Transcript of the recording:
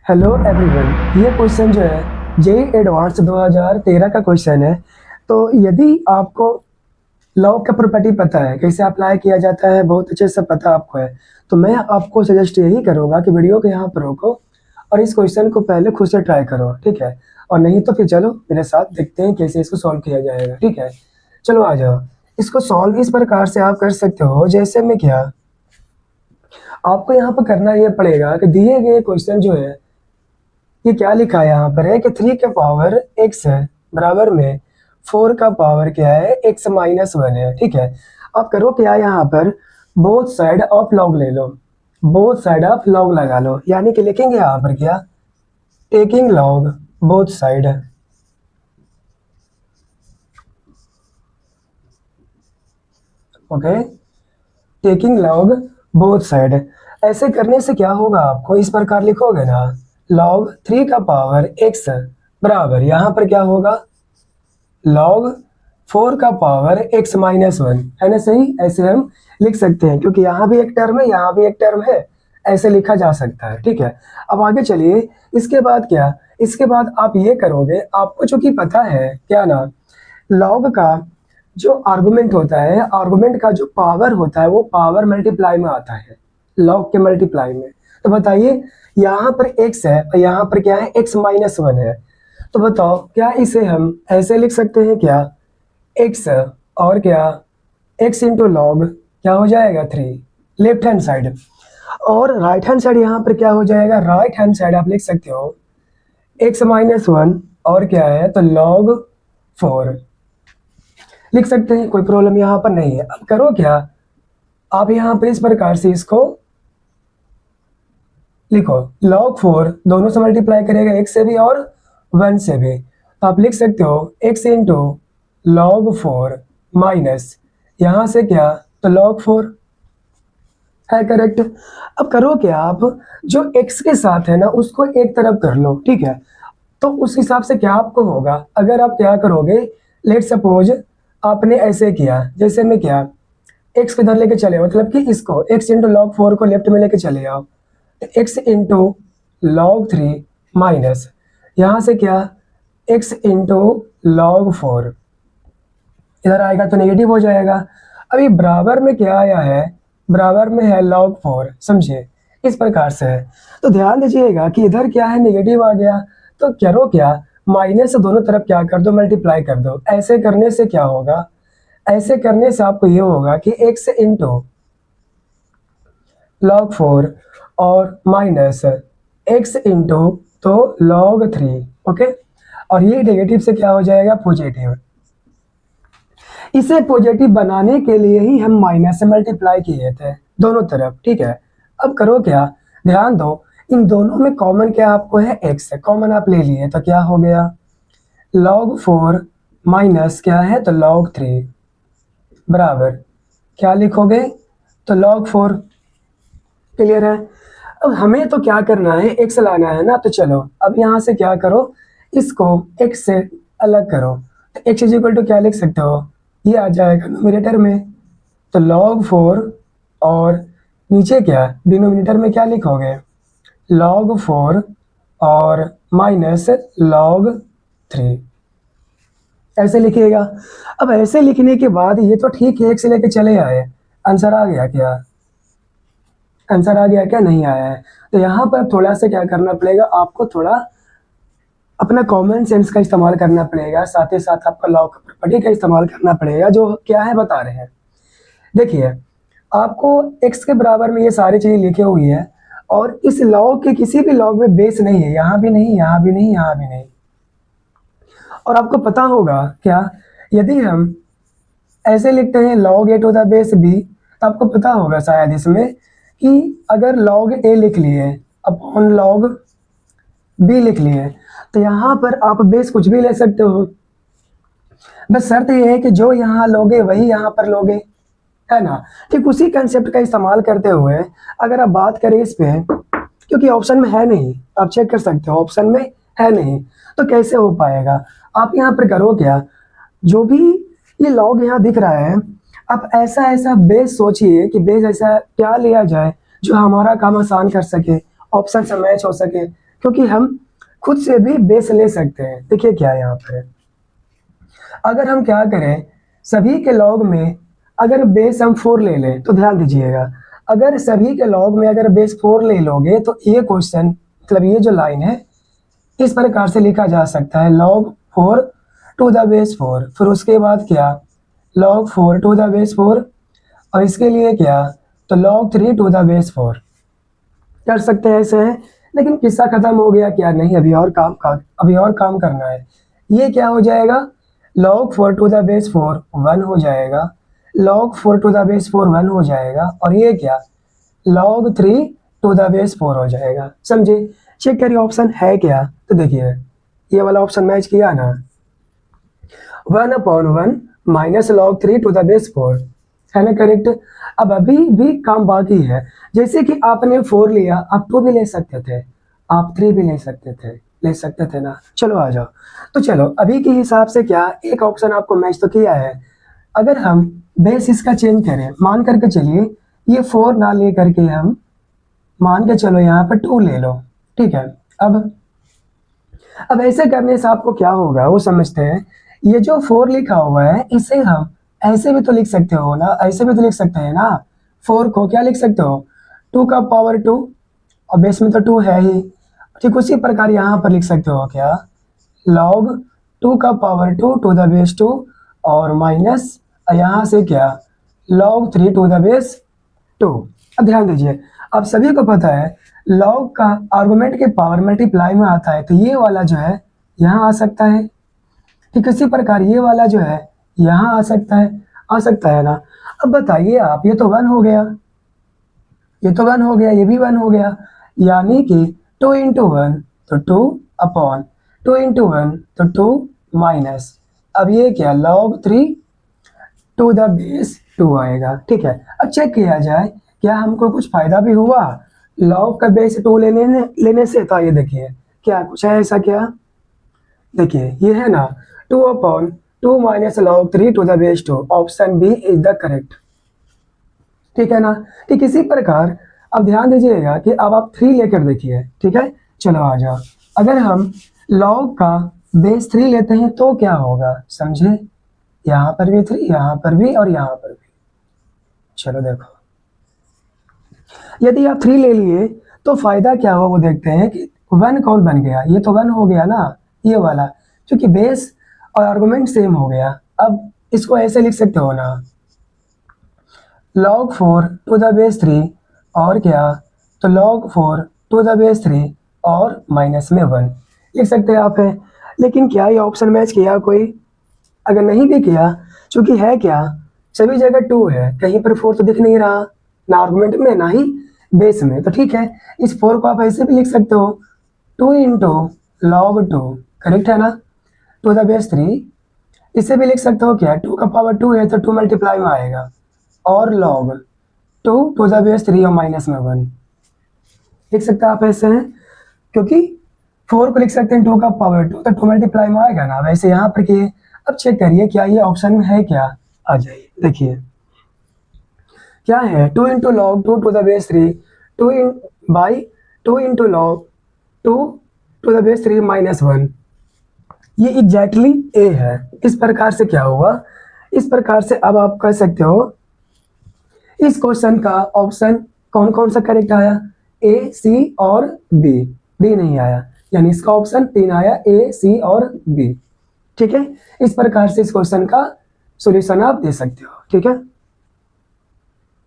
Hello everyone, ये question जो है जेई एडवांस 2013 का क्वेश्चन है। तो यदि आपको लॉग का प्रॉपर्टी पता है, कैसे अप्लाई किया जाता है, बहुत अच्छे से पता आपको है, तो मैं आपको सजेस्ट यही करूँगा कि वीडियो को यहाँ पर रोको और इस क्वेश्चन को पहले खुद से ट्राई करो, ठीक है। और नहीं तो फिर चलो मेरे साथ देखते हैं कैसे इसको सॉल्व किया जाएगा, ठीक है। चलो आ जाओ। इसको सॉल्व इस प्रकार से आप कर सकते हो, जैसे में क्या आपको यहाँ पर करना ये पड़ेगा कि दिए गए क्वेश्चन जो है ये क्या लिखा है यहाँ पर है कि 3 का पावर x है बराबर में 4 का पावर क्या है x माइनस 1 है, ठीक है। अब करो क्या यहाँ पर बोथ साइड ऑफ लॉग ले लो, बोथ साइड ऑफ लॉग लगा लो, यानी कि लिखेंगे यहाँ पर क्या taking log both side, okay, taking log both side. ऐसे करने से क्या होगा, आपको इस प्रकार लिखोगे ना लॉग 3 का पावर x बराबर यहाँ पर क्या होगा लॉग 4 का पावर x माइनस 1, है ना, सही। ऐसे हम लिख सकते हैं क्योंकि यहाँ भी एक टर्म है, यहाँ भी एक टर्म है, ऐसे लिखा जा सकता है, ठीक है। अब आगे चलिए, इसके बाद क्या, इसके बाद आप ये करोगे, आपको चूंकि पता है क्या ना लॉग का जो आर्गुमेंट होता है, आर्गुमेंट का जो पावर होता है वो पावर मल्टीप्लाई में आता है, लॉग के मल्टीप्लाई में। तो बताइए यहाँ पर x है और यहाँ पर क्या है x माइनस 1 है, तो बताओ क्या इसे हम ऐसे लिख सकते हैं क्या x और क्या x इंटू लॉग क्या हो जाएगा 3 लेफ्ट हैंड साइड, और राइट हैंड साइड यहाँ पर क्या हो जाएगा, राइट हैंड साइड आप लिख सकते हो x माइनस 1 और क्या है तो लॉग 4 लिख सकते हैं, कोई प्रॉब्लम यहाँ पर नहीं है। अब करो क्या, आप यहाँ पर इस प्रकार से इसको लिखो log 4 दोनों से मल्टीप्लाई करेगा x से भी और 1 से भी, तो आप लिख सकते हो x इंटू लॉग 4 माइनस यहाँ से क्या तो log 4 है, करेक्ट। अब करो क्या, आप जो x के साथ है ना उसको एक तरफ कर लो, ठीक है। तो उस हिसाब से क्या आपको होगा, अगर आप क्या करोगे, लेट सपोज आपने ऐसे किया, जैसे में क्या x को इधर लेके चले, मतलब कि इसको x इंटू लॉग 4 को लेफ्ट में लेके चले आओ, x इंटू लॉग 3 माइनस यहाँ से क्या x इंटू लॉग 4 इधर आएगा तो नेगेटिव हो जाएगा। अभी बराबर में क्या आया है, बराबर में है log 4, समझे, इस प्रकार से है। तो ध्यान दीजिएगा कि इधर क्या है नेगेटिव आ गया, तो करो क्या माइनस से दोनों तरफ क्या कर दो मल्टीप्लाई कर दो। ऐसे करने से क्या होगा, ऐसे करने से आपको ये होगा कि x इंटू log 4 और माइनस x इंटू तो log 3, ओके। और ये नेगेटिव से क्या हो जाएगा पॉजिटिव। इसे पॉजिटिव बनाने के लिए ही हम माइनस से मल्टीप्लाई किए थे दोनों तरफ, ठीक है। अब करो क्या, ध्यान दो इन दोनों में कॉमन क्या आपको है x है, कॉमन आप ले लिए तो क्या हो गया log 4 माइनस क्या है तो log 3 बराबर क्या लिखोगे तो log 4, क्लियर है। अब हमें तो क्या करना है x लाना है ना, तो चलो अब यहाँ से क्या करो इसको x से अलग करो, तो x इज इक्वल टू क्या लिख सकते हो, ये आ जाएगा न्यूमरेटर में तो log 4 और नीचे क्या डिनोमिनेटर में क्या लिखोगे log 4 और माइनस log 3, ऐसे लिखिएगा। अब ऐसे लिखने के बाद ये तो ठीक है, x से लेके चले आए, आंसर आ गया क्या, आंसर आ गया क्या, नहीं आया है। तो यहाँ पर थोड़ा सा क्या करना पड़ेगा, आपको थोड़ा अपना कॉमन सेंस का इस्तेमाल करना पड़ेगा, साथ ही साथ आपका लॉ का प्रॉपर्टी का इस्तेमाल करना पड़ेगा, जो क्या है बता रहे हैं। देखिए आपको x के बराबर में ये सारी चीज़ें लिखी हुई है, और इस लॉ के किसी भी लॉ में बेस नहीं है, यहाँ भी नहीं, यहाँ भी नहीं, यहाँ भी नहीं। और आपको पता होगा क्या, यदि हम ऐसे लिखते हैं log a to the base b, तो आपको पता होगा शायद इसमें कि अगर log a लिख लिए अपॉन log b लिख लिए, तो यहाँ पर आप बेस कुछ भी ले सकते हो, बस शर्त ये है कि जो यहाँ लोगे वही यहाँ पर लोगे, है ना। ठीक उसी कंसेप्ट का इस्तेमाल करते हुए अगर आप बात करें इस पे, क्योंकि ऑप्शन में है नहीं, आप चेक कर सकते हो ऑप्शन में है नहीं, तो कैसे हो पाएगा। आप यहाँ पर करो क्या, जो भी ये लॉग यहाँ दिख रहा है, आप ऐसा ऐसा बेस सोचिए कि बेस ऐसा क्या लिया जाए जो हमारा काम आसान कर सके, ऑप्शन से मैच हो सके, क्योंकि हम खुद से भी बेस ले सकते हैं। देखिए क्या है यहाँ पर, अगर हम क्या करें, सभी के लॉग में अगर बेस हम 4 ले लें तो ध्यान दीजिएगा, अगर सभी के लॉग में अगर बेस 4 ले लोगे तो ये क्वेश्चन मतलब ये जो लाइन है इस प्रकार से लिखा जा सकता है, log 4 टू द बेस 4, फिर उसके बाद क्या log 4 टू द बेस 4, और इसके लिए क्या तो log 3 टू द बेस 4 कर सकते हैं ऐसे है। लेकिन किस्सा खत्म हो गया क्या, नहीं, अभी और काम करना है। ये क्या हो जाएगा, log 4 टू द बेस 4 1 हो जाएगा, log 4 टू द बेस 4 1 हो जाएगा, और ये क्या log 3 टू द बेस 4 हो जाएगा। समझे, चेक करिए ऑप्शन है क्या, तो देखिए ये वाला ऑप्शन मैच किया ना, 1/1 minus log 3 to the base 4 है ना करेक्ट। अब अभी भी काम बाकी है, जैसे कि आपने 4 लिया, आप 2 भी ले सकते थे, आप 3 भी ले सकते थे ना। चलो आ जाओ, तो चलो अभी के हिसाब से क्या एक ऑप्शन आपको मैच तो किया है। अगर हम बेस इसका चेंज करें, मान करके चलिए ये 4 ना ले करके हम मान के चलो यहाँ पर 2 ले लो, ठीक है। अब ऐसे करने से आपको क्या होगा वो समझते हैं। ये जो 4 लिखा हुआ है इसे हम ऐसे भी तो लिख सकते हो ना, ऐसे भी तो लिख सकते हैं ना। 4 को क्या लिख सकते हो 2 का पावर 2, और बेस में तो 2 है ही। ठीक उसी प्रकार यहाँ पर लिख सकते हो क्या log 2 का पावर 2 टू द बेस 2, और माइनस यहाँ से क्या log 3 टू द बेस 2। अब ध्यान दीजिए, अब सभी को पता है log का आर्गुमेंट के पावर मल्टीप्लाई में आता है, तो ये वाला जो है यहाँ आ सकता है। ठीक इसी प्रकार ये वाला जो है यहाँ आ सकता है ना। अब बताइए आप, ये तो 1 हो गया, ये तो 1 हो गया, ये भी 1 हो गया, यानी कि 2 इंटू 1 तो 2 अपॉन 2 इंटू 1 तो 2 माइनस, अब ये क्या log 3 टू द बेस 2 आएगा। ठीक है, अब चेक किया जाए क्या हमको कुछ फायदा भी हुआ log का बेस 2 लेने से। तो ये देखिए क्या कुछ है ऐसा क्या, देखिए ये है ना 2 upon 2 minus log 3 to the base 2, option B is the correct. ठीक है ना। ठीक इसी प्रकार अब ध्यान दीजिएगा कि अब आप 3 लेकर देखिए, ठीक है। चलो आ जाओ, अगर हम log का बेस 3 लेते हैं तो क्या होगा समझे, यहाँ पर भी 3, यहाँ पर भी और यहाँ पर भी। चलो देखो, यदि आप 3 ले लिए तो फायदा क्या हुआ वो देखते हैं कि 1 कौन बन गया, ये तो 1 हो गया ना ये वाला, क्योंकि बेस और आर्गुमेंट सेम हो गया। अब इसको ऐसे लिख सकते हो ना log 4 टू द बेस 3, और क्या तो log 4 टू द बेस 3 और माइनस में 1 लिख सकते हैं आप है। लेकिन क्या ये ऑप्शन मैच किया कोई, अगर नहीं भी किया, चूंकि है क्या सभी जगह 2 है, कहीं पर 4 तो दिख नहीं रहा ना आर्गुमेंट में ना ही बेस में, तो ठीक है इस 4 को आप ऐसे भी लिख सकते हो 2 इंटू log 2, करेक्ट है ना, टू द बेस 3। इसे भी लिख सकते हो क्या 2 का पावर 2 है तो 2 मल्टीप्लाई में आएगा, और log 2 टू द बेस 3 और माइनस में 1 लिख सकते हैं आप ऐसे हैं, क्योंकि 4 को लिख सकते हैं 2 का पावर 2 तो 2 मल्टीप्लाई में आएगा ना, वैसे यहाँ पर किए। अब चेक करिए क्या ये ऑप्शन में है क्या, आ जाइए देखिए क्या है 2 into log 2 to the base 3 2 इन by 2 into log 2 to the base 3 minus 1, ये एग्जैक्टली ए है। इस प्रकार से क्या हुआ, इस प्रकार से अब आप कह सकते हो इस क्वेश्चन का ऑप्शन कौन कौन सा करेक्ट आया, ए सी और बी, डी नहीं आया, यानी इसका ऑप्शन 3 आया ए सी और बी। ठीक है, इस प्रकार से इस क्वेश्चन का सॉल्यूशन आप दे सकते हो। ठीक है।